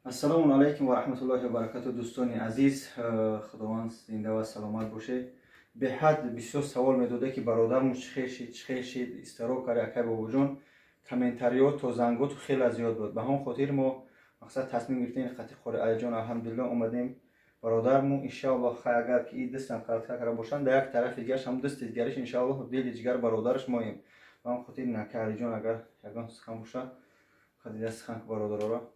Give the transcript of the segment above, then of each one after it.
السلام علیکم و رحمت الله و برکاته. دوستان عزیز، خداوند زنده و سلامت باشه. به حد بسیار سوال میداده که برادرمون چخیر شد استرو کرده اکای بابا جان. کامنتاریات و زنگات خیلی زیاد بود، به همون خاطر ما مقصد تصمیم گرفتیم قطع خور علی جان الحمدلله اومدیم برادرمون ان شاء الله خیر اگر که این دستم قطع کرده باشن در یک طرف دیگه هم دست دیگرش ان شاء الله دل جگر برادرش مایم. به همون خاطر نکه علی جان اگر یگان سخن باشه خدای دست خان برادر را.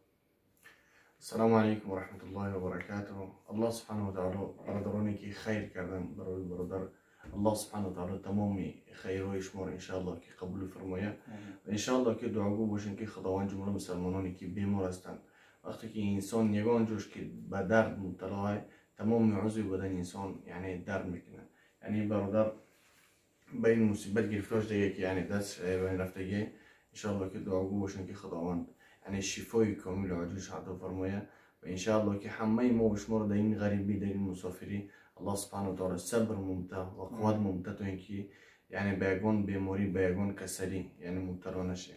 السلام علیکم و رحمت الله و برکاته. الله سبحانه و تعالی برادرانی که خیر کردن برای برادر الله سبحانه و تعالی تمامی خیر و شمار ان شاء الله که قبول فرمایه و ان شاء الله که دعاگو باشین که خداوند جمله مسلمانانی که بیمار هستند وقتی که انسان یگان جوش که به درد مبتلا تمام عضو بدن انسان یعنی درد میکنه. یعنی برادر به این مصیبت گرفتار دیگه که یعنی دست بین رفتگی ان شاء الله که دعاگو باشین که خداوند یعنی شفای کامل و عاجل عطا فرمایه و ان شاء الله که همه ما و شما در این غریبی در این مسافری الله سبحانه و تعالی صبر ممتع و قوت ممتع تو اینکه یعنی به یگان بیماری به یگان کسری یعنی مبتلا نشه.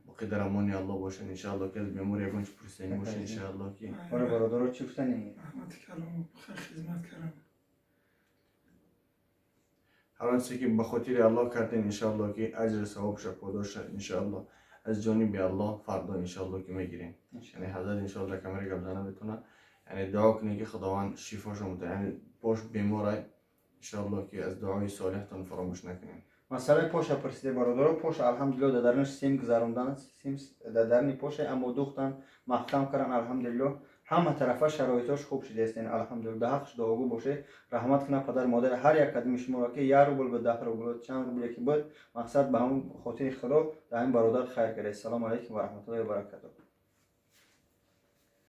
مقدر امانی الله باشه ان شاء الله که از بیماری یگان چه پرسیدنی باشه ان شاء الله که برادر چی گفتنی؟ رحمت کلام خیر خدمت کردم. هر آنچه که به خاطر الله کردین ان شاء الله که اجر ثواب شکر شد ان شاء الله از جانب الله فردا ان شاء الله که میگیریم. یعنی حضرت ان شاء الله کمر گردن بتونه یعنی دعا کنه که خداوند شفاشو مت یعنی پاش بیماره ان شاء الله که از دعای صالحتون فراموش نکنیم. مسئله پاش پرسیده برادر پاش الحمدلله درنش سیم گذروندن سیم درنی پاش اما دوختن محکم کردن الحمدلله همه طرفه شرایطش خوب شده است. الحمدلله به حقش دعاگو باشه رحمت کنه پدر مادر هر یک قدم شما را که 1 روبل به 10 روبل چند روبل که بود مقصد به همون خاطر خدا در این برادر خیر کرده. السلام علیکم و رحمت الله و برکاته.